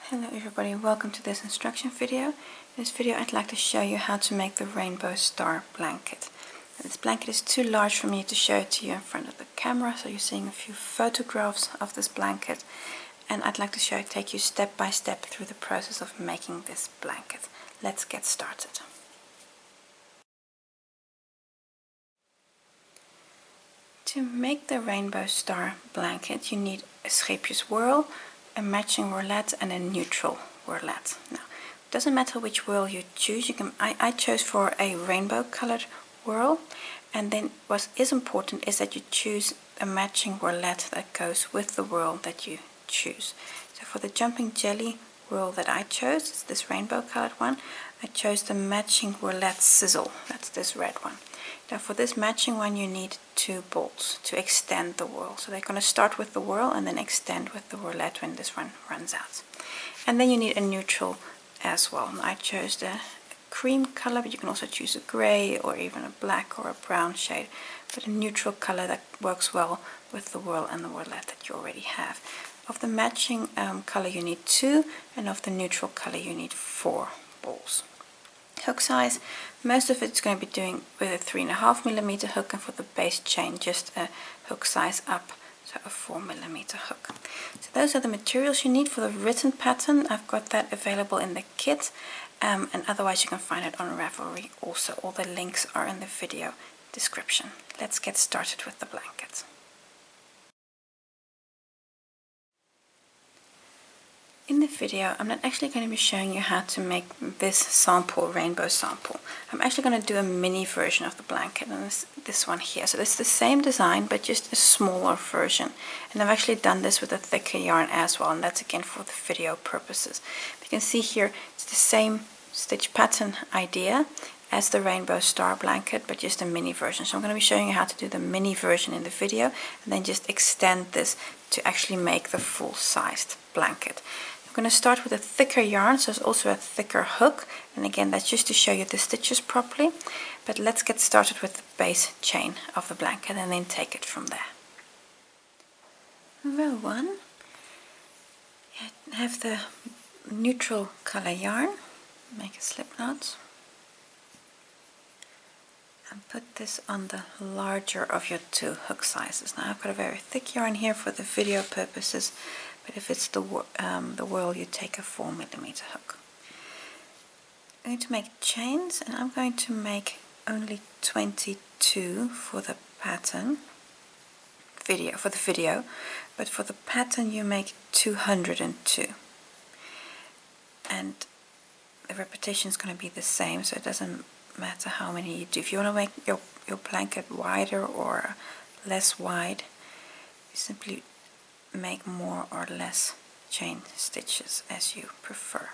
Hello everybody, welcome to this instruction video. In this video I'd like to show you how to make the rainbow star blanket. This blanket is too large for me to show it to you in front of the camera, so you're seeing a few photographs of this blanket, and I'd like to take you step by step through the process of making this blanket. Let's get started. To make the rainbow star blanket you need a scheepjes whorl, a matching whorlet and a neutral whorlet. Now, it doesn't matter which whorl you choose. I chose for a rainbow colored whorl, and then what is important is that you choose a matching whorlet that goes with the whorl that you choose. So for the jumping jelly whorl that I chose, it's this rainbow colored one, I chose the matching whorlet sizzle. That's this red one. Now for this matching one you need 2 bolts to extend the whorl. So they're going to start with the whorl and then extend with the whorlet when this one runs out. And then you need a neutral as well. And I chose the cream color, but you can also choose a gray or even a black or a brown shade. But a neutral color that works well with the whorl and the whorlet that you already have. Of the matching color you need 2, and of the neutral color you need 4 balls. Hook size, most of it's going to be doing with a 3.5mm hook, and for the base chain just a hook size up, so a 4mm hook. So those are the materials you need for the written pattern. I've got that available in the kit, and otherwise you can find it on Ravelry also. All the links are in the video description. Let's get started with the blanket. In the video, I'm not actually going to be showing you how to make this sample, rainbow sample. I'm actually going to do a mini version of the blanket, and this one here. So it's the same design, but just a smaller version. And I've actually done this with a thicker yarn as well, and that's again for the video purposes. You can see here, it's the same stitch pattern idea as the rainbow star blanket, but just a mini version. So I'm going to be showing you how to do the mini version in the video, and then just extend this to actually make the full-sized blanket. I'm going to start with a thicker yarn, so it's also a thicker hook, and again that's just to show you the stitches properly. But let's get started with the base chain of the blanket and then take it from there. Row 1, have the neutral color yarn, make a slip knot, and put this on the larger of your 2 hook sizes. Now I've got a very thick yarn here for the video purposes, but if it's the whorl, you take a 4mm hook. I'm going to make chains, and I'm going to make only 22 for the pattern for the video, but for the pattern you make 202. And the repetition is going to be the same, so it doesn't matter how many you do. If you want to make your blanket wider or less wide, you simply make more or less chain stitches as you prefer.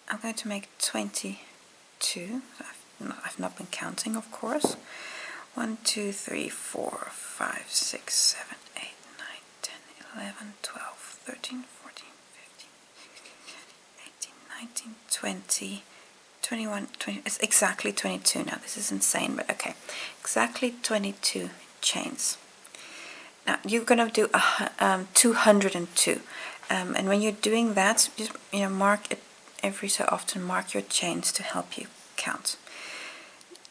I'm going to make 22. I've not been counting, of course. 1, 2, 3, 4, 5, 6, 7, 8, 9, 10, 11, 12, 13, 14, 15, 16, 18, 19, 20, 21, 20. It's exactly 22 now. This is insane, but okay. Exactly 22 chains. Now you're going to do 202, and when you're doing that, just mark it every so often. Mark your chains to help you count.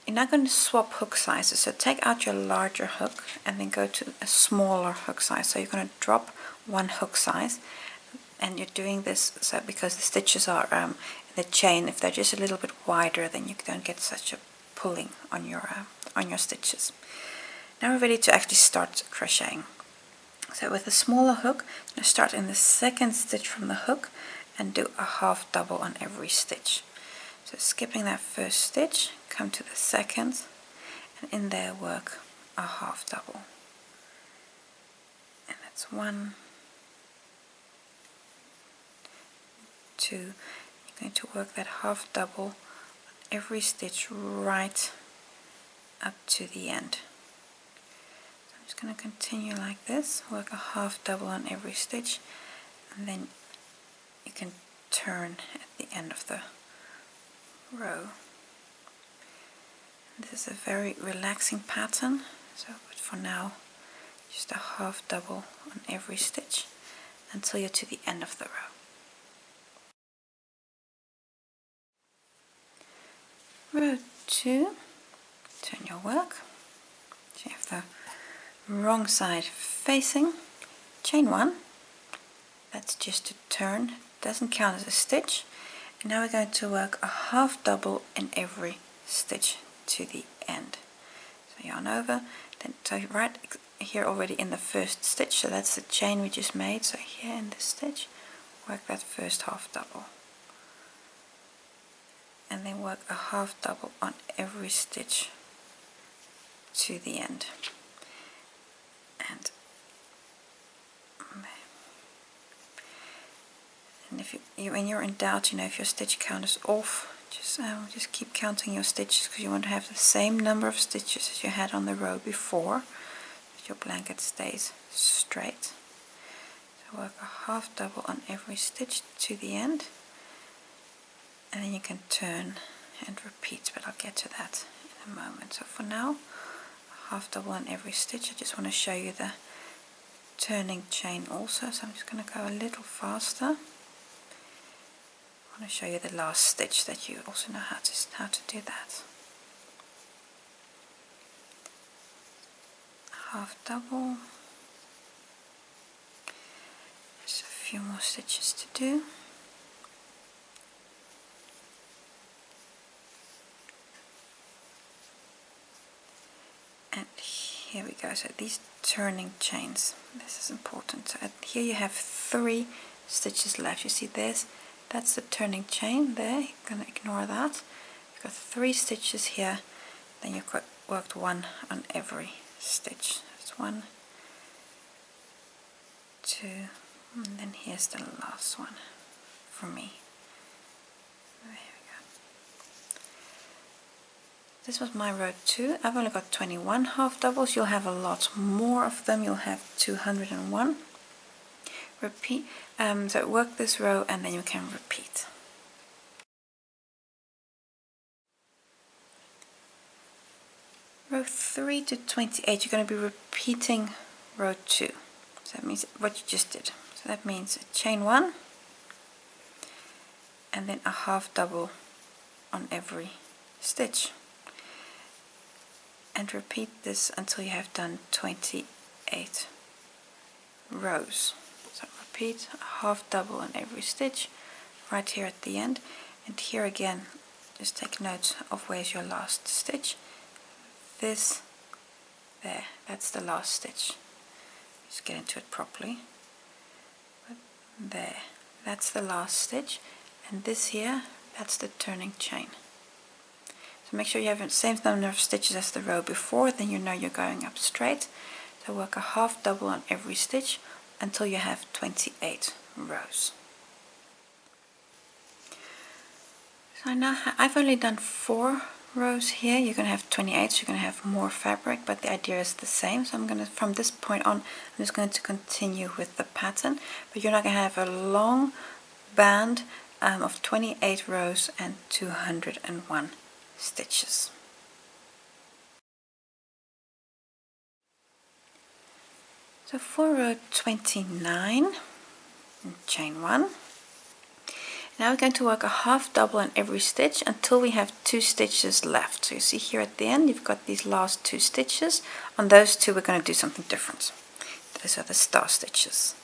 You're not going to swap hook sizes, so take out your larger hook and then go to a smaller hook size. So you're going to drop 1 hook size, and you're doing this so because the stitches are in the chain. If they're just a little bit wider, then you don't get such a pulling on your stitches. Now we're ready to actually start crocheting. So with a smaller hook, I'm going to start in the second stitch from the hook and do a half double on every stitch. So skipping that first stitch, come to the second, and in there work a half double. And that's 1, 2. You're going to work that half double on every stitch right up to the end. I'm just going to continue like this, work a half double on every stitch, and then you can turn at the end of the row. This is a very relaxing pattern, so but for now just a half double on every stitch, until you're to the end of the row. Row 2, turn your work, so you have the wrong side facing, chain 1, that's just a turn, doesn't count as a stitch, and now we're going to work a half double in every stitch to the end. So yarn over, then so right here already in the first stitch, so that's the chain we just made, so here in this stitch work that first half double, and then work a half double on every stitch to the end. And if you when you're in doubt, you know, if your stitch count is off, just keep counting your stitches, because you want to have the same number of stitches as you had on the row before, so your blanket stays straight. So work a half double on every stitch to the end, and then you can turn and repeat, but I'll get to that in a moment. So for now, a half double on every stitch. I just want to show you the turning chain also, so I'm just going to go a little faster. I want to show you the last stitch, that you also know how to do that. Half double, just a few more stitches to do. And here we go, so these turning chains, this is important. So here you have 3 stitches left. You see that's the turning chain there, you're going to ignore that. You've got 3 stitches here, then you've worked 1 on every stitch. That's 1, 2, and then here's the last one for me. There we go. This was my row 2. I've only got 21 half doubles. You'll have a lot more of them. You'll have 201. Repeat, so work this row and then you can repeat. Row 3 to 28, you're going to be repeating row 2. So that means what you just did. So that means chain 1 and then a half double on every stitch. And repeat this until you have done 28 rows. So repeat a half double on every stitch right here at the end, and here again just take note of where's your last stitch. This there, that's the last stitch. Just get into it properly. There, that's the last stitch, and this here, that's the turning chain. So make sure you have the same number of stitches as the row before, then you know you're going up straight. So work a half double on every stitch until you have 28 rows. So now I've only done 4 rows here. You're going to have 28, so you're going to have more fabric, but the idea is the same. So I'm going to, from this point on, I'm just going to continue with the pattern, but you're not going to have a long band of 28 rows and 201 stitches. So for row 29, chain 1. Now we're going to work a half double on every stitch until we have 2 stitches left. So you see here at the end you've got these last 2 stitches. On those 2 we're going to do something different. Those are the star stitches.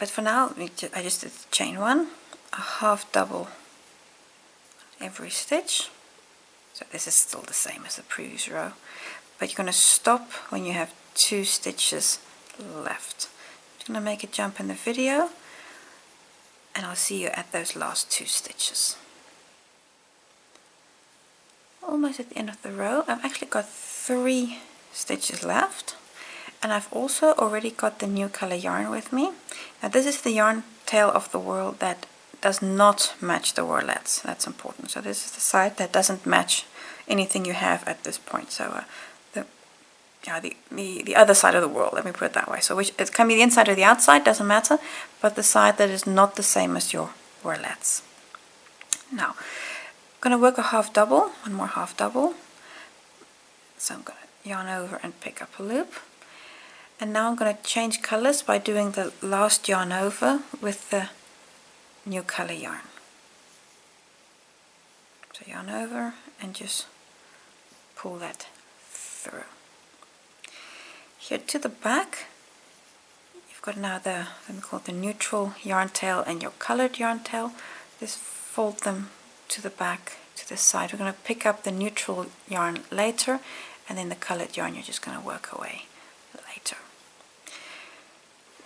But for now I just did chain 1, a half double on every stitch. So this is still the same as the previous row, but you're going to stop when you have 2 stitches left. I'm going to make a jump in the video, and I'll see you at those last 2 stitches. Almost at the end of the row. I've actually got 3 stitches left, and I've also already got the new color yarn with me. Now this is the yarn tail of the whorl that does not match the whorlets. That's important. So this is the side that doesn't match anything you have at this point. So the other side of the whorl, let me put it that way. So it can be the inside or the outside, doesn't matter, but the side that is not the same as your whorlets. Now, I'm going to work a half double, one more half double. So I'm going to yarn over and pick up a loop. And now I'm going to change colors by doing the last yarn over with the new color yarn. So yarn over and just pull that through. Here to the back, you've got now the, let me call it the neutral yarn tail and your colored yarn tail. Just fold them to the back, to the side. We're going to pick up the neutral yarn later, and then the colored yarn you're just going to work away later.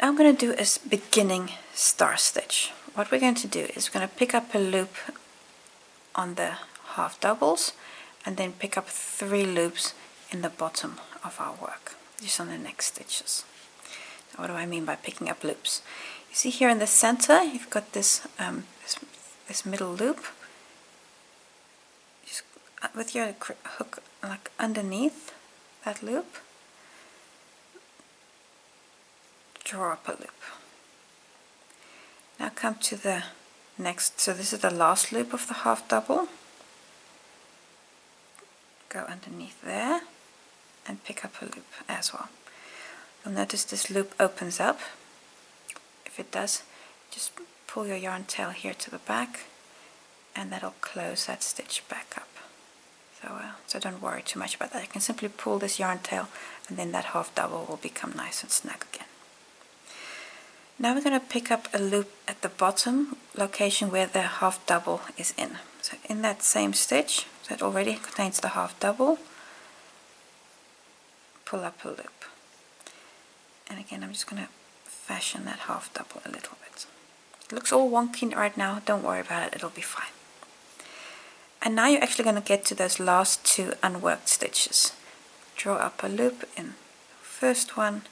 Now I'm going to do a beginning star stitch. What we're going to do is we're going to pick up a loop on the half doubles and then pick up 3 loops in the bottom of our work, just on the next stitches. Now, what do I mean by picking up loops? You see here in the center you've got this this middle loop. Just with your hook like underneath that loop, draw up a loop. Now come to the next, so this is the last loop of the half double. Go underneath there and pick up a loop as well. You'll notice this loop opens up. If it does, just pull your yarn tail here to the back and that'll close that stitch back up. So don't worry too much about that. You can simply pull this yarn tail and then that half double will become nice and snug again. Now we're going to pick up a loop at the bottom location where the half double is in. So in that same stitch, so it already contains the half double, pull up a loop. And again, I'm just going to fashion that half double a little bit. It looks all wonky right now, don't worry about it, it'll be fine. And now you're actually going to get to those last 2 unworked stitches. Draw up a loop in the first one,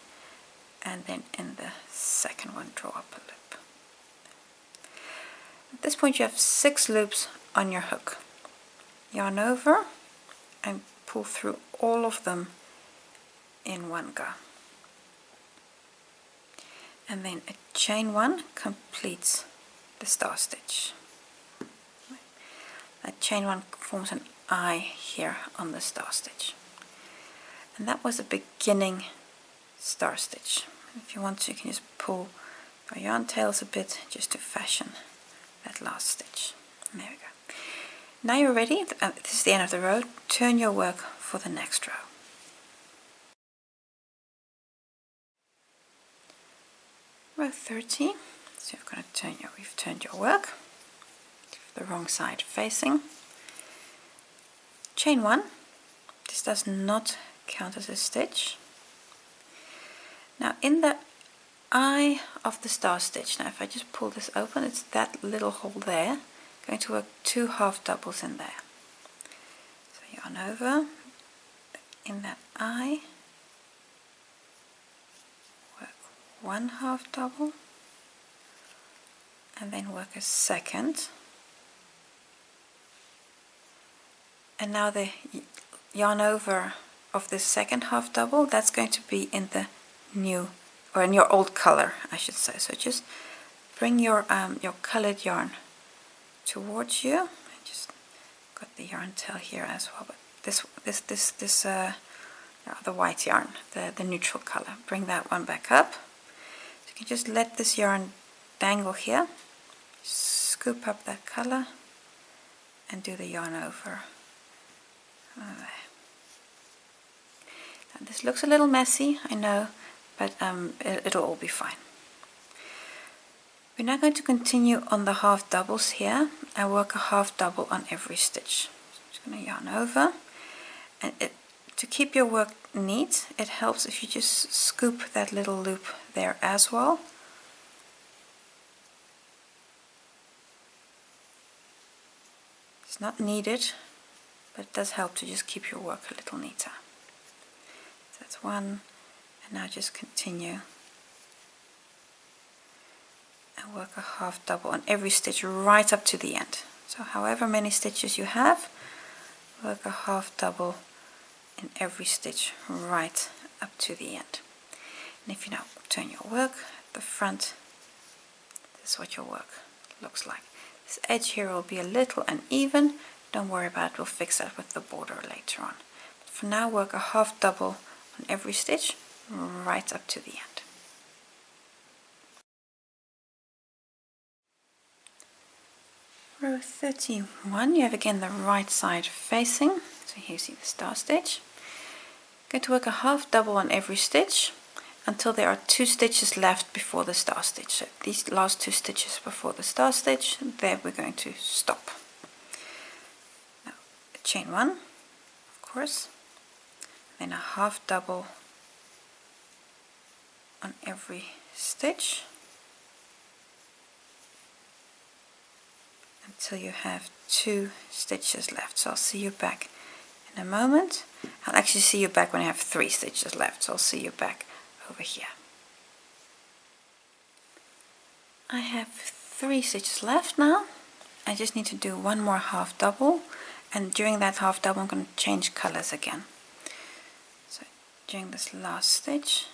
and then in the second one draw up a loop. At this point you have 6 loops on your hook. Yarn over and pull through all of them in one go. And then a chain 1 completes the star stitch. That chain 1 forms an eye here on the star stitch. And that was a beginning star stitch. If you want to, you can just pull your yarn tails a bit just to fashion that last stitch. And there we go. Now you're ready. This is the end of the row. Turn your work for the next row. Row 30. So you're going to turn you've turned your work. The wrong side facing. Chain 1. This does not count as a stitch. Now in the eye of the star stitch, now if I just pull this open, it's that little hole there. I'm going to work 2 half doubles in there. So yarn over in that eye, work 1 half double, and then work a second. And now the yarn over of the second half double, that's going to be in the new, or in your old color I should say. So just bring your colored yarn towards you. I just got the yarn tail here as well, but the white yarn, the neutral color, bring that one back up. So you can just let this yarn dangle here, scoop up that color and do the yarn over. Now, this looks a little messy, I know, but it'll all be fine. We're now going to continue on the half doubles here. I work a half double on every stitch. So I'm just going to yarn over, and to keep your work neat, it helps if you just scoop that little loop there as well. It's not needed, but it does help to just keep your work a little neater. So that's one, and now just continue and work a half double on every stitch right up to the end. So however many stitches you have, work a half double in every stitch right up to the end. And if you now turn your work at the front, this is what your work looks like. This edge here will be a little uneven. Don't worry about it, we'll fix that with the border later on. But for now, work a half double on every stitch right up to the end. Row 31, you have again the right side facing, so here you see the star stitch. Going to work a half double on every stitch until there are 2 stitches left before the star stitch. So these last 2 stitches before the star stitch, there we're going to stop. Now, chain 1, of course, then a half double on every stitch until you have 2 stitches left. So I'll see you back in a moment. I'll actually see you back when I have 3 stitches left, so I'll see you back over here. I have 3 stitches left now. I just need to do one more half double, and during that half double I'm going to change colors again. So during this last stitch,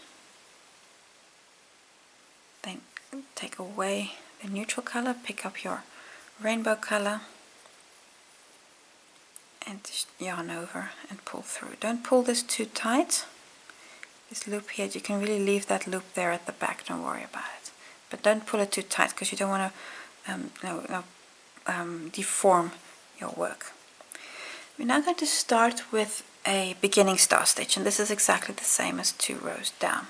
then take away the neutral color, pick up your rainbow color and just yarn over and pull through. Don't pull this too tight. This loop here, you can really leave that loop there at the back, don't worry about it. But don't pull it too tight because you don't want to deform your work. We're now going to start with a beginning star stitch, and this is exactly the same as 2 rows down.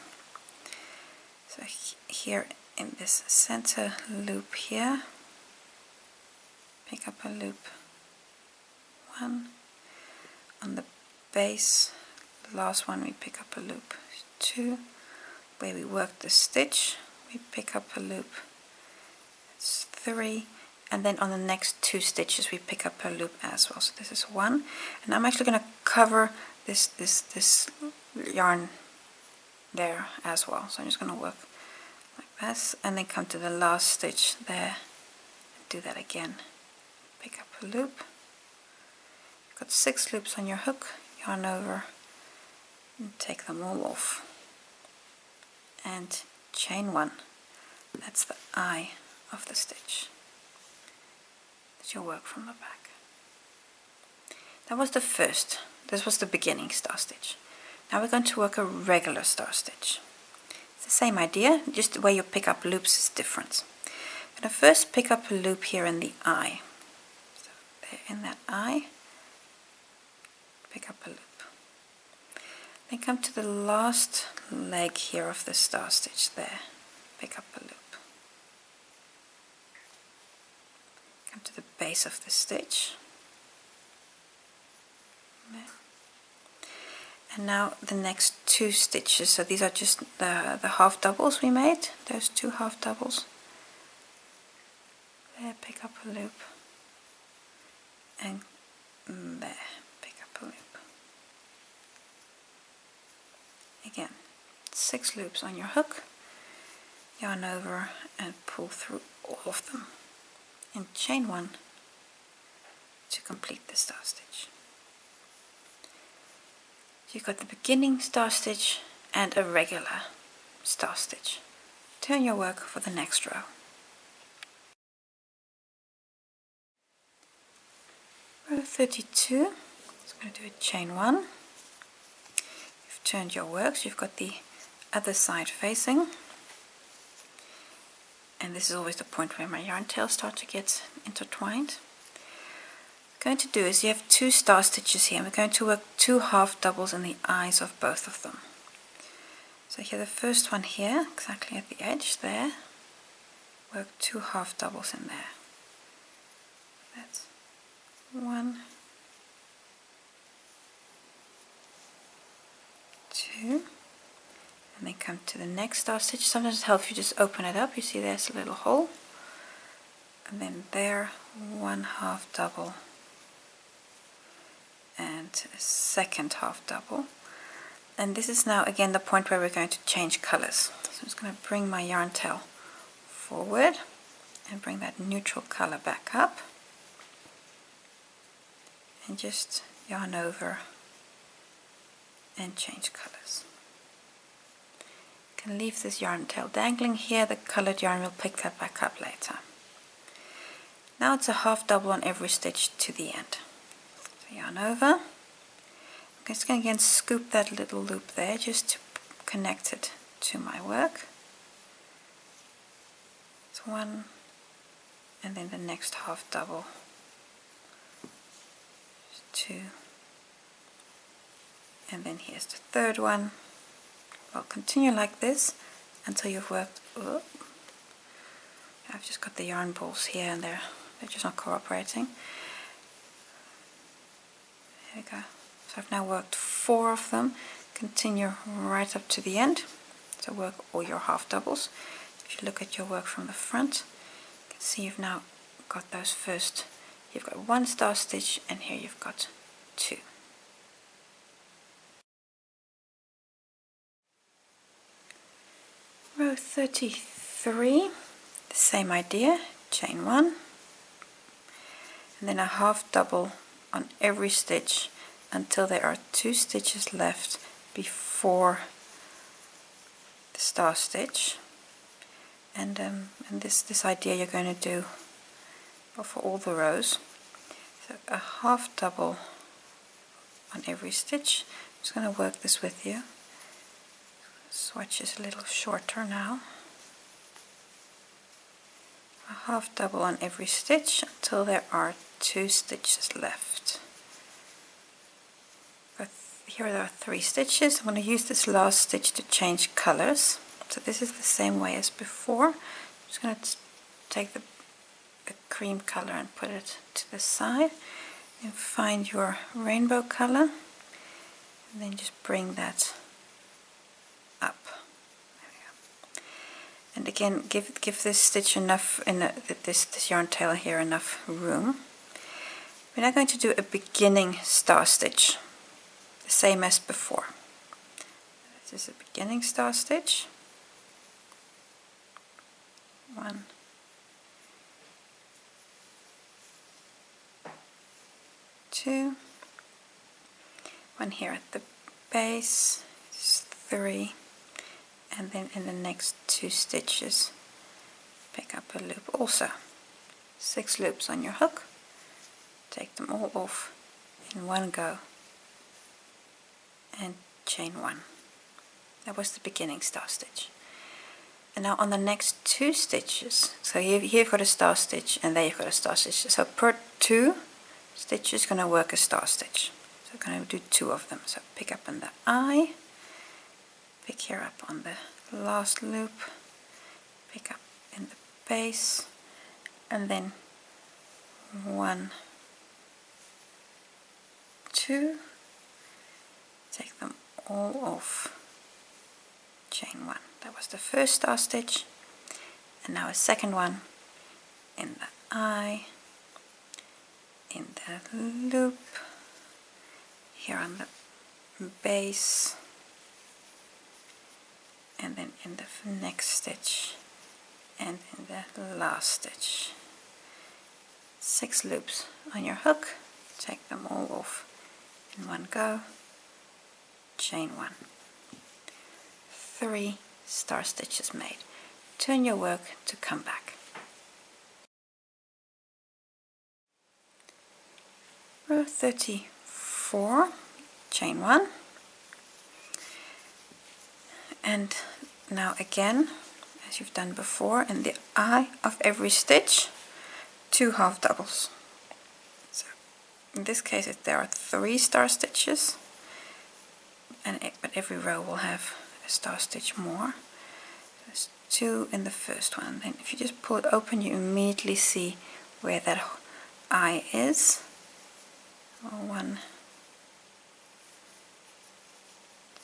So here in this center loop here, pick up a loop 1 on the base, the last one we pick up a loop 2, where we work the stitch we pick up a loop, it's 3, and then on the next 2 stitches we pick up a loop as well. So this is 1, and I'm actually going to cover this yarn there as well. So I'm just going to work like this and then come to the last stitch there and do that again. Pick up a loop. You've got 6 loops on your hook, yarn over and take them all off and chain 1. That's the eye of the stitch that you'll work from the back. That was the first. This was the beginning star stitch. Now we're going to work a regular star stitch. It's the same idea, just the way you pick up loops is different. I'm going to first pick up a loop here in the eye. So there in that eye, pick up a loop. Then come to the last leg here of the star stitch there, pick up a loop. Come to the base of the stitch. There. And now the next 2 stitches, so these are just the half doubles we made, those 2 half doubles. There, pick up a loop, and there, pick up a loop. Again, 6 loops on your hook, yarn over and pull through all of them, and chain 1 to complete the star stitch. You've got the beginning star stitch and a regular star stitch. Turn your work for the next row. Row 32, it's going to do a chain 1. You've turned your work, so you've got the other side facing. And this is always the point where my yarn tails start to get intertwined. Going to do is you have 2 star stitches here, and we're going to work 2 half doubles in the eyes of both of them. So here the first one here, exactly at the edge there, work 2 half doubles in there. That's 1, 2, and then come to the next star stitch. Sometimes it helps you just open it up. You see there's a little hole, and then there 1 half double and a second half double. And this is now again the point where we're going to change colors. So I'm just going to bring my yarn tail forward and bring that neutral color back up and just yarn over and change colors. You can leave this yarn tail dangling here, the colored yarn will pick that back up later. Now it's a half double on every stitch to the end. So yarn over. I'm just going to again scoop that little loop there just to connected to my work. It's one, and then the next half double, 2, and then here's the third one. Well, continue like this until you've worked. Oh, I've just got the yarn balls here and they're just not cooperating. There we go. So I've now worked 4 of them. Continue right up to the end. So work all your half doubles. If you look at your work from the front, you can see you've now got those first. You've got 1 star stitch, and here you've got 2. Row 33, the same idea, chain 1, and then a half double on every stitch until there are 2 stitches left before the star stitch. And this idea you're going to do for all the rows. So a half double on every stitch. I'm just going to work this with you. Swatch is a little shorter now. A half double on every stitch until there are 2 stitches left. But here there are 3 stitches. I'm going to use this last stitch to change colors. So this is the same way as before. I'm just going to take the cream color and put it to the side, and find your rainbow color, and then just bring that up. There we go. And again, give this stitch enough, this yarn tail here enough room. We're now going to do a beginning star stitch, the same as before. This is a beginning star stitch. 1, 2, 1 here at the base, 3, and then in the next 2 stitches pick up a loop also. 6 loops on your hook, take them all off in one go, and chain 1. That was the beginning star stitch. And now on the next 2 stitches, so here you've got a star stitch and there you've got a star stitch. So per 2 stitches going to work a star stitch. So I'm going to do 2 of them. So pick up on the eye, pick here up on the last loop, pick up in the base, and then 1, 2, take them all off, chain 1. That was the first star stitch, and now a second one in the eye, in the loop, here on the base, and then in the next stitch, and in the last stitch. 6 loops on your hook, take them all off in one go, chain 1. 3 star stitches made. Turn your work to come back. Row 34, chain 1, and now again, as you've done before, in the eye of every stitch, 2 half doubles. So in this case there are 3 star stitches, but every row will have a star stitch more. There's 2 in the first one. Then if you just pull it open, you immediately see where that eye is. 1,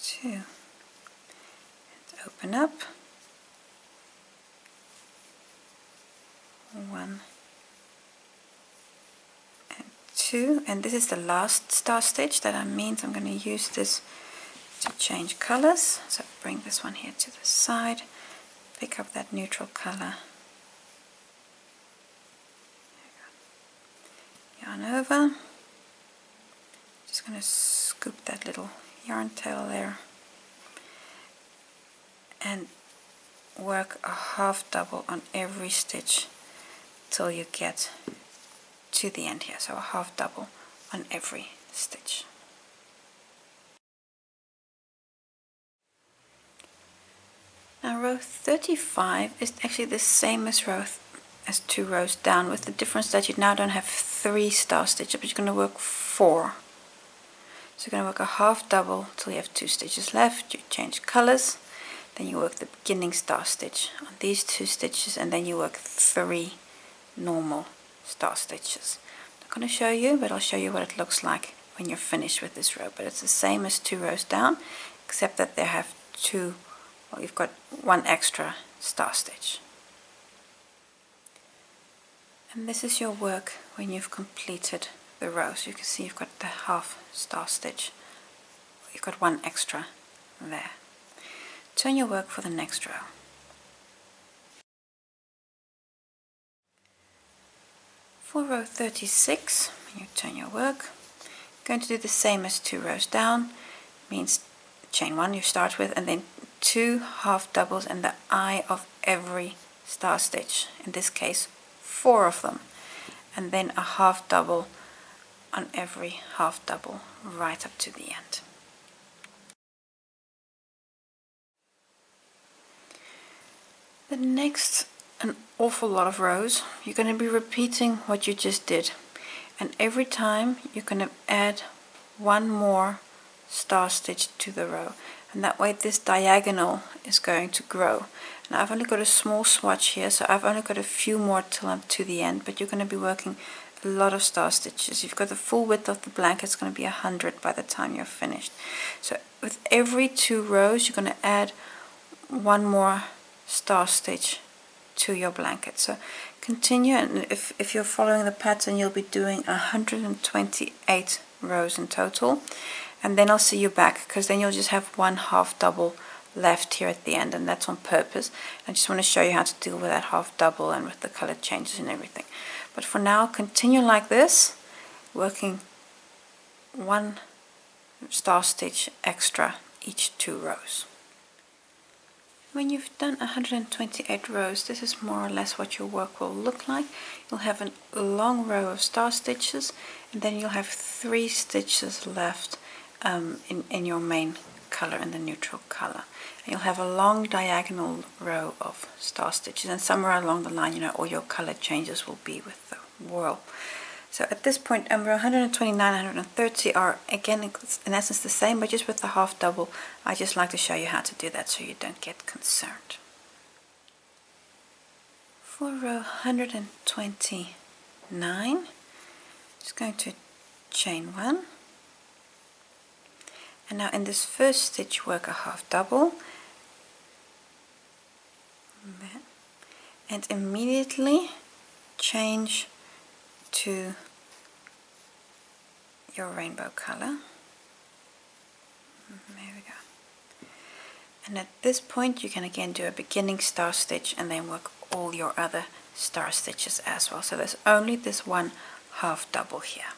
2, and open up. 1 and 2, and this is the last star stitch. That means I'm going to use this to change colors. So bring this one here to the side, pick up that neutral color, yarn over, just going to scoop that little yarn tail there and work a half double on every stitch till you get to the end here. So a half double on every stitch. Now row 35 is actually the same as 2 rows down, with the difference that you now don't have 3 star stitches, but you're going to work 4. So you're going to work a half double till you have 2 stitches left. You change colors, then you work the beginning star stitch on these 2 stitches, and then you work 3 normal star stitches. I'm not going to show you, but I'll show you what it looks like when you're finished with this row. But it's the same as 2 rows down, except that they have 2, well, you've got 1 extra star stitch. And this is your work when you've completed the row. So you can see you've got the half star stitch. You've got 1 extra there. Turn your work for the next row. For row 36, when you turn your work, you're going to do the same as 2 rows down. Means chain 1 you start with, and then 2 half doubles in the eye of every star stitch. In this case, 4 of them, and then a half double on every half double right up to the end. The next an awful lot of rows, you're going to be repeating what you just did, and every time you're going to add 1 more star stitch to the row, and that way this diagonal is going to grow. Now I've only got a small swatch here, so I've only got a few more till I'm to the end, but you're going to be working a lot of star stitches. You've got the full width of the blanket, it's going to be 100 by the time you're finished. So with every 2 rows you're going to add 1 more star stitch to your blanket. So continue, and if you're following the pattern, you'll be doing 128 rows in total, and then I'll see you back, because then you'll just have 1 half double left here at the end, and that's on purpose. I just want to show you how to deal with that half double and with the color changes and everything. But for now, continue like this, working 1 star stitch extra each 2 rows. When you've done 128 rows, this is more or less what your work will look like. You'll have a long row of star stitches, and then you'll have 3 stitches left in your main color, in the neutral color. And you'll have a long diagonal row of star stitches, and somewhere along the line, all your color changes will be with the whirl. So at this point, row 129 and 130 are again in essence the same, but just with the half double. I just like to show you how to do that so you don't get concerned. For row 129, just going to chain 1, and now in this first stitch work a half double there, and immediately change to your rainbow color. There we go. And at this point you can again do a beginning star stitch and then work all your other star stitches as well. So there's only this 1 half double here.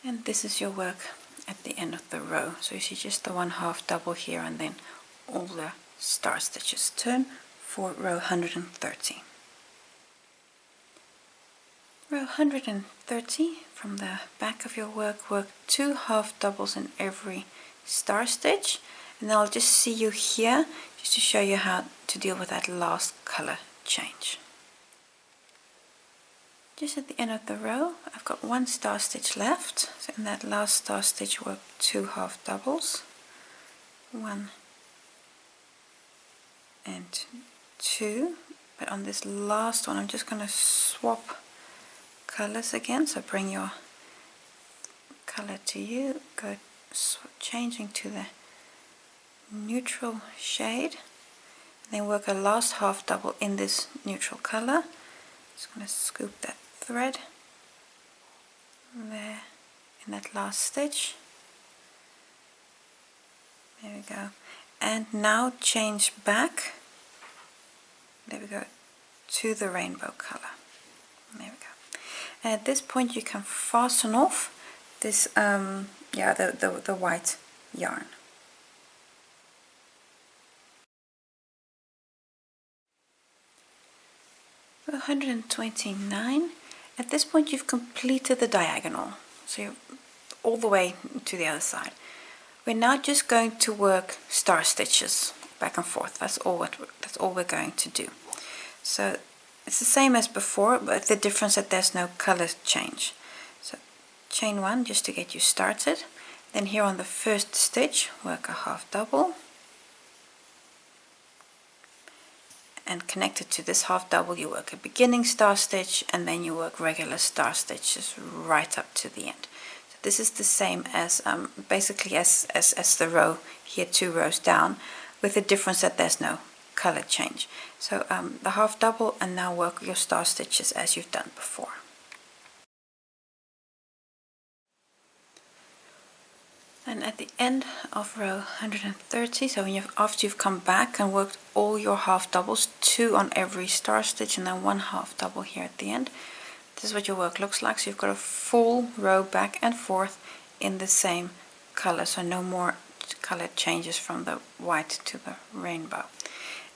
And this is your work at the end of the row. So you see just the 1 half double here and then all the star stitches. Turn for row 130. Row 130, from the back of your work 2 half doubles in every star stitch, and then I'll just see you here just to show you how to deal with that last color change. Just at the end of the row I've got 1 star stitch left, so in that last star stitch work 2 half doubles, 1 and 2, but on this last one I'm just going to swap colors again. So bring your color to you, go changing to the neutral shade, then work a last half double in this neutral color. Just going to scoop that thread there in that last stitch. There we go. And now change back, there we go, to the rainbow color. There we go. And at this point you can fasten off this the white yarn. For 129, at this point you've completed the diagonal, so you're all the way to the other side. We're now just going to work star stitches back and forth. That's all we're going to do. So it's the same as before, but the difference that there's no color change. So chain 1 just to get you started. Then here on the first stitch, work a half double, and connected to this half double you work a beginning star stitch, and then you work regular star stitches right up to the end. So this is the same as basically as the row here, 2 rows down, with the difference that there's no color change. So the half double, and now work your star stitches as you've done before. And at the end of row 130, so when after you've come back and worked all your half doubles, 2 on every star stitch and then 1 half double here at the end, this is what your work looks like. So you've got a full row back and forth in the same color, so no more color changes from the white to the rainbow.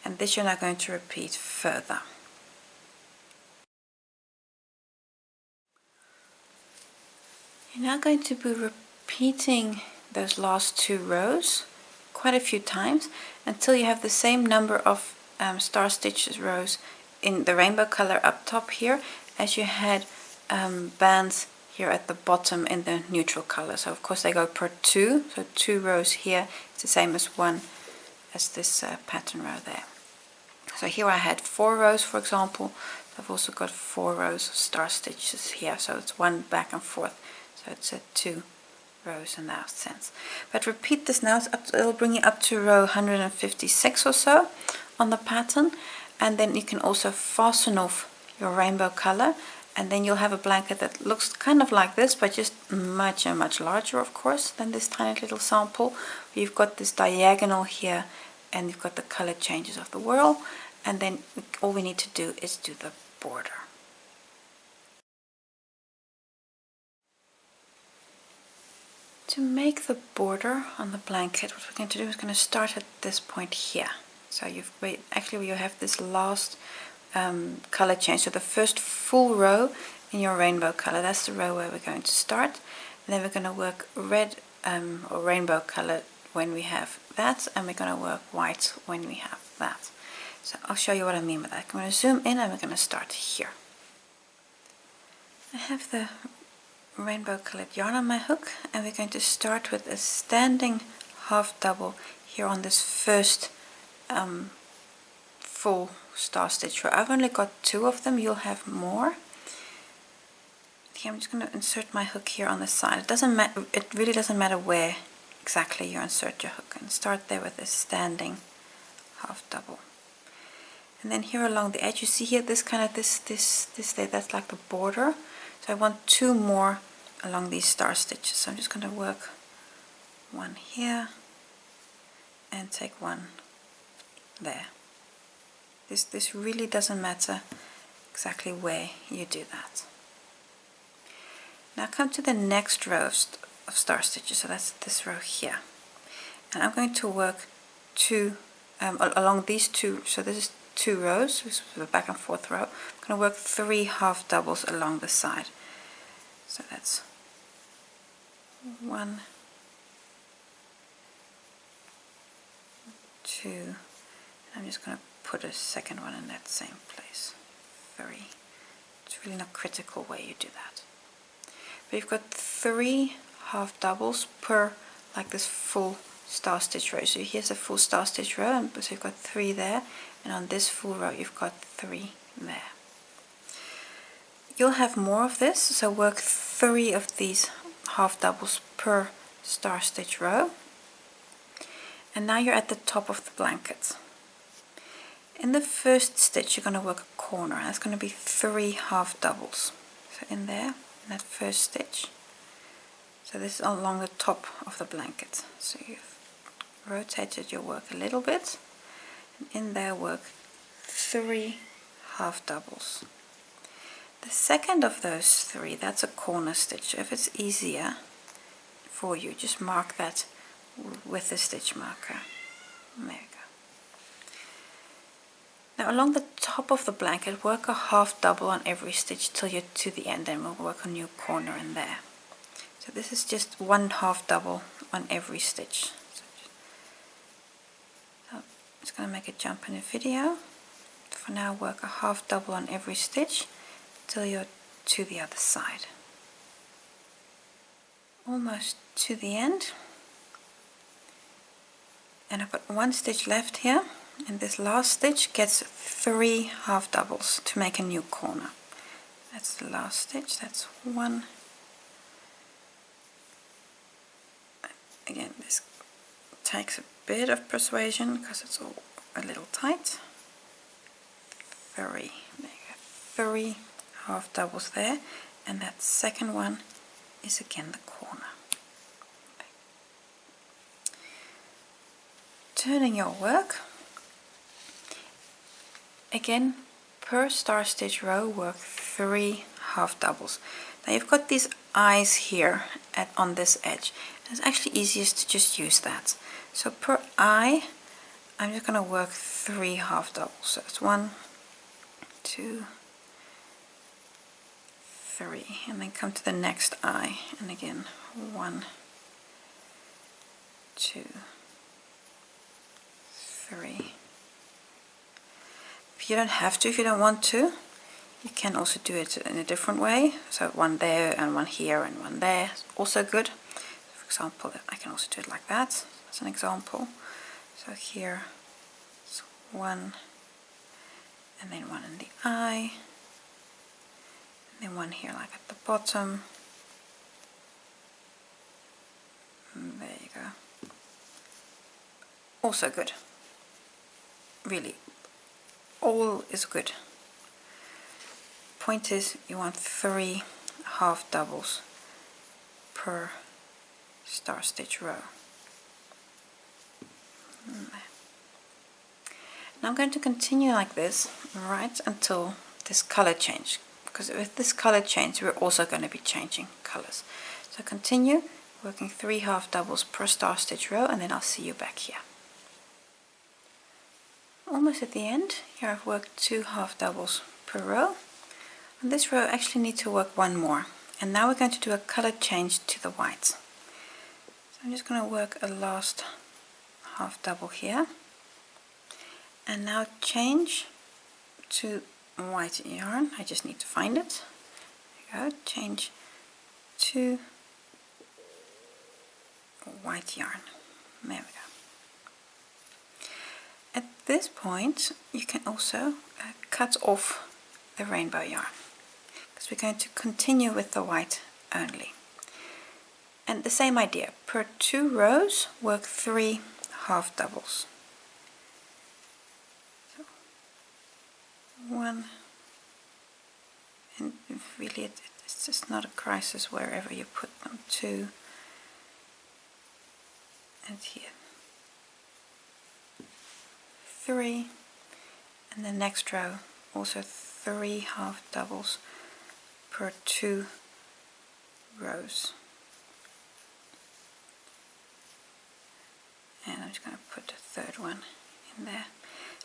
And this you're now going to repeat further. You're now going to be repeating those last 2 rows quite a few times until you have the same number of star stitches rows in the rainbow color up top here as you had bands here at the bottom in the neutral color. So of course they go per 2, so 2 rows here. It's the same as 1 as this pattern row there. So here I had 4 rows, for example. So I've also got 4 rows of star stitches here, so it's 1 back and forth. So it's 2 rows in that sense. But repeat this now. It'll bring you up to row 156 or so on the pattern, and then you can also fasten off your rainbow color, and then you'll have a blanket that looks kind of like this, but just much and much larger, of course, than this tiny little sample. You've got this diagonal here, and you've got the color changes of the whirl, and then all we need to do is do the border. To make the border on the blanket, what we're going to do is going to start at this point here. So you have this last color change. So the first full row in your rainbow color, that's the row where we're going to start. And then we're going to work red or rainbow color when we have that, and we're going to work white when we have that. So I'll show you what I mean by that. I'm going to zoom in, and we're going to start here. I have the rainbow colored yarn on my hook, and we're going to start with a standing half double here on this first full star stitch row. I've only got 2 of them, you'll have more. Okay, I'm just going to insert my hook here on the side. It really doesn't matter where exactly you insert your hook, and start there with a standing half double. And then here along the edge, you see here this there, that's like the border. So I want 2 more along these star stitches. So I'm just going to work 1 here and take 1 there. This really doesn't matter exactly where you do that. Now come to the next row of star stitches. So that's this row here, and I'm going to work 2 along these 2. So this is 2 rows, this is the back and forth row. I'm going to work 3 half doubles along the side. So that's 1, 2. I'm just going to put a second one in that same place. It's really not critical where you do that. But you've got 3 half doubles per like this full star stitch row. So here's a full star stitch row, and so you've got 3 there, and on this full row you've got 3 there. You'll have more of this, so work 3 of these half doubles per star stitch row. And now you're at the top of the blanket. In the first stitch you're going to work a corner, and that's going to be 3 half doubles. So in there, in that first stitch. So this is along the top of the blanket. So you've rotated your work a little bit, and in there work 3 half doubles. The second of those 3, that's a corner stitch. If it's easier for you, just mark that with the stitch marker. There you go. Now along the top of the blanket, work a half double on every stitch till you're to the end, and we'll work a new corner in there. So this is just 1 half double on every stitch. So It's going to make a jump in the video. For now, work a half double on every stitch till you're to the other side. Almost to the end. And I've got one stitch left here, and this last stitch gets 3 half doubles to make a new corner. That's the last stitch. That's one. Again, this takes a bit of persuasion because it's all a little tight. 3. There you go. 3 half doubles there, and that second one is again the corner. Turning your work, again per star stitch row work 3 half doubles. Now you've got these eyes here on this edge. It's actually easiest to just use that. So per eye I'm just going to work 3 half doubles. So it's 1, 2, 3, and then come to the next eye, and again 1, 2, 3. If you don't have to, if you don't want to, you can also do it in a different way. So one there and one here and one there, also good. For example, I can also do it like that. That's an example. So here it's 1, and then 1 in the eye, and then 1 here like at the bottom. And there you go. Also good. Really, all is good. Point is, you want 3 half doubles per star stitch row. Now I'm going to continue like this right until this color change, because with this color change we're also going to be changing colors. So continue working 3 half doubles per star stitch row, and then I'll see you back here. Almost at the end. Here I've worked 2 half doubles per row. On this row I actually need to work 1 more, and now we're going to do a color change to the white. So I'm just going to work a last half double here, and now change to white yarn. I just need to find it. There you go. Change to white yarn. There we go. At this point you can also cut off the rainbow yarn, because we're going to continue with the white only. And the same idea, per 2 rows work 3 half doubles. So 1, and really it's just not a crisis wherever you put them. 2, and here 3, and the next row also 3 half doubles per 2 rows. And I'm just going to put the third one in there.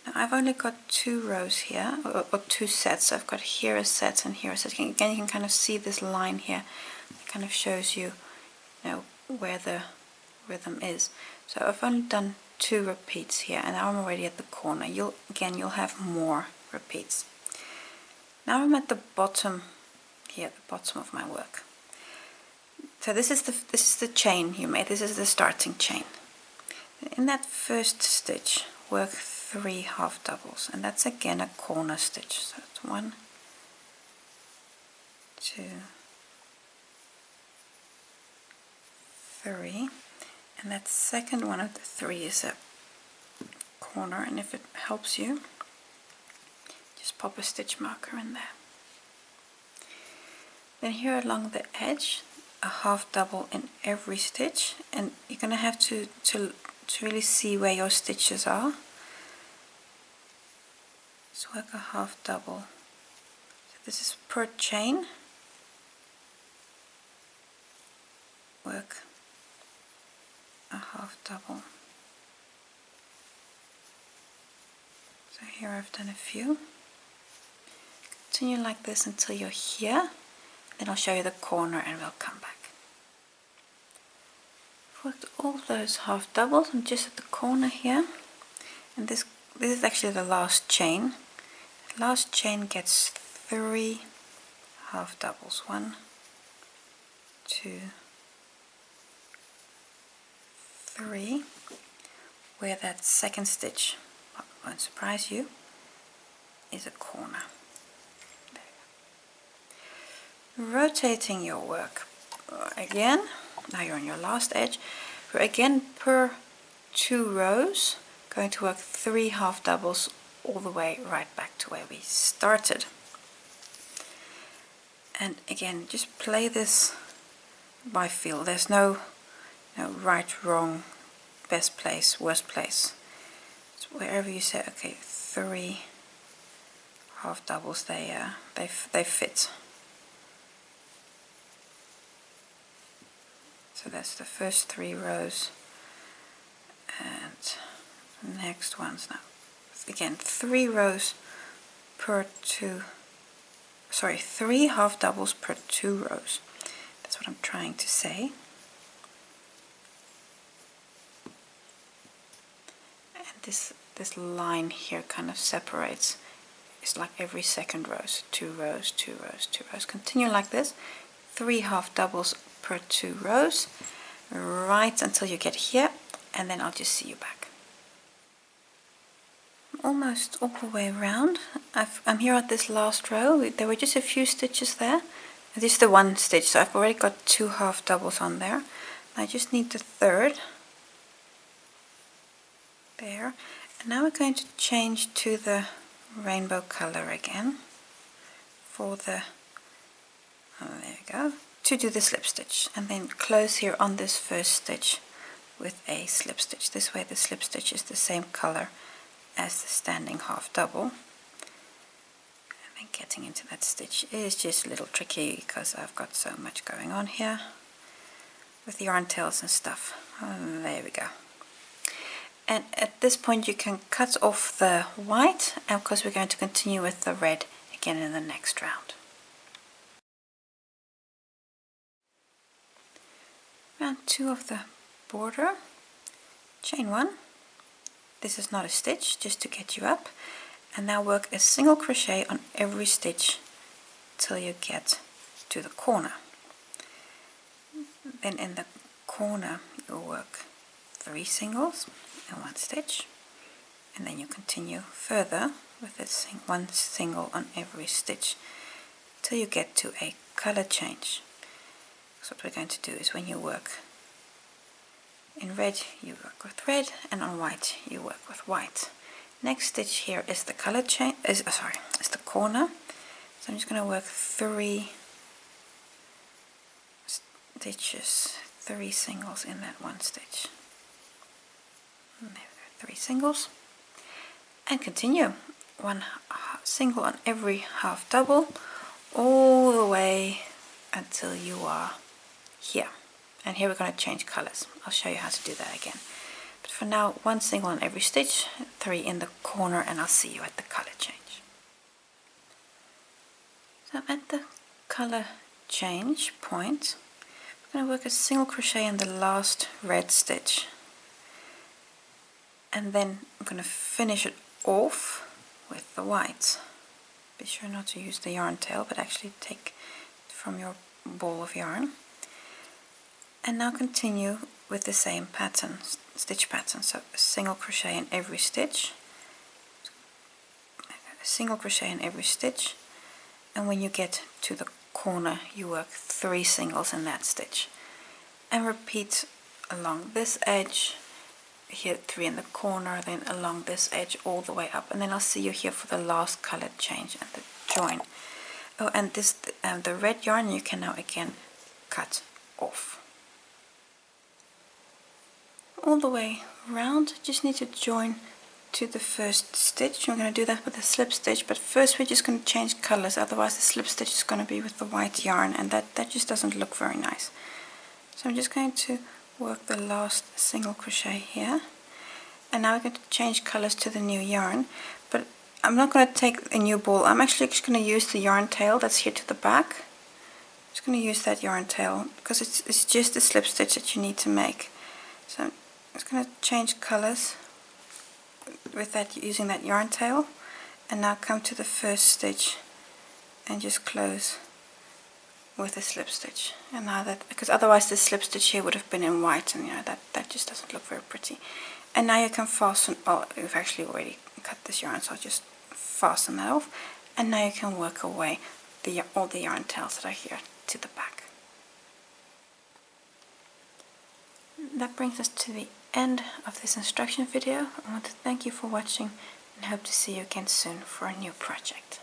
Now I've only got 2 rows here, or 2 sets. So I've got here a set and here a set. Again, you can kind of see this line here. It kind of shows you, where the rhythm is. So I've only done 2 repeats here, and now I'm already at the corner. You'll have more repeats. Now I'm at the bottom here, at the bottom of my work. So this is the chain you made. This is the starting chain. In that first stitch, work 3 half doubles, and that's again a corner stitch. So it's 1, 2, 3, and that second one of the 3 is a corner, and if it helps you, just pop a stitch marker in there. Then here along the edge, a half double in every stitch, and you're going to have to really see where your stitches are. So work a half double. So this is per chain. Work a half double. So here I've done a few. Continue like this until you're here. Then I'll show you the corner and we'll come back. I've worked all those half doubles. I'm just at the corner here. And this is actually the last chain. Last chain gets 3 half doubles. 1, 2, 3, where that second stitch, won't surprise you, is a corner. Rotating your work again. Now you're on your last edge. We're again per 2 rows going to work 3 half doubles all the way right back to where we started. And again, just play this by feel. There's no right, wrong, best place, worst place. So wherever you say, okay, 3 half doubles, they fit. So that's the first 3 rows, and the next ones now. Again, 3 rows per 2. Sorry, 3 half doubles per 2 rows. That's what I'm trying to say. And this line here kind of separates. It's like every second row. So 2 rows, 2 rows, 2 rows. Continue like this. 3 half doubles per 2 rows, right until you get here, and then I'll just see you back. Almost all the way around. I'm here at this last row. There were just a few stitches there. This is the 1 stitch, so I've already got 2 half doubles on there. I just need the 3rd. There. And now we're going to change to the rainbow color again for the, there we go, to do the slip stitch, and then close here on this first stitch with a slip stitch. This way the slip stitch is the same color as the standing half double. And then getting into that stitch is just a little tricky because I've got so much going on here with yarn tails and stuff. There we go. And at this point you can cut off the white, and of course we're going to continue with the red again in the next round. Round 2 of the border, chain 1. This is not a stitch, just to get you up, and now work a single crochet on every stitch till you get to the corner. Then in the corner you'll work 3 singles in 1 stitch, and then you continue further with this 1 single on every stitch till you get to a color change. So what we're going to do is when you work in red, you work with red, and on white you work with white. Next stitch here is the color change, is the corner. So I'm just going to work 3 stitches, 3 singles in that 1 stitch. And there we go, 3 singles, and continue 1 single on every half double all the way until you are here. And here we're going to change colors. I'll show you how to do that again. But for now, 1 single on every stitch, 3 in the corner, and I'll see you at the color change. So I'm at the color change point. I'm going to work a single crochet in the last red stitch. And then I'm going to finish it off with the white. Be sure not to use the yarn tail, but actually take it from your ball of yarn. And now continue with the same pattern, stitch pattern. So a single crochet in every stitch, a single crochet in every stitch, and when you get to the corner you work 3 singles in that stitch, and repeat along this edge, here 3 in the corner, then along this edge all the way up, and then I'll see you here for the last color change and the join. Oh, and this the red yarn you can now again cut off. All the way around, just need to join to the first stitch. We're going to do that with a slip stitch, but first we're just going to change colors, otherwise the slip stitch is going to be with the white yarn, and that just doesn't look very nice. So I'm just going to work the last single crochet here, and now we're going to change colors to the new yarn, but I'm not going to take a new ball. I'm actually just going to use the yarn tail that's here to the back. I'm just going to use that yarn tail because it's just the slip stitch that you need to make. So I'm just going to change colors with that, using that yarn tail, and now come to the first stitch and just close with a slip stitch. And now that, because otherwise the slip stitch here would have been in white, and you know that just doesn't look very pretty. And now you can fasten. Oh, we've actually already cut this yarn, so I'll just fasten that off, and now you can work away all the yarn tails that are here to the back. That brings us to the end of this instruction video. I want to thank you for watching and hope to see you again soon for a new project.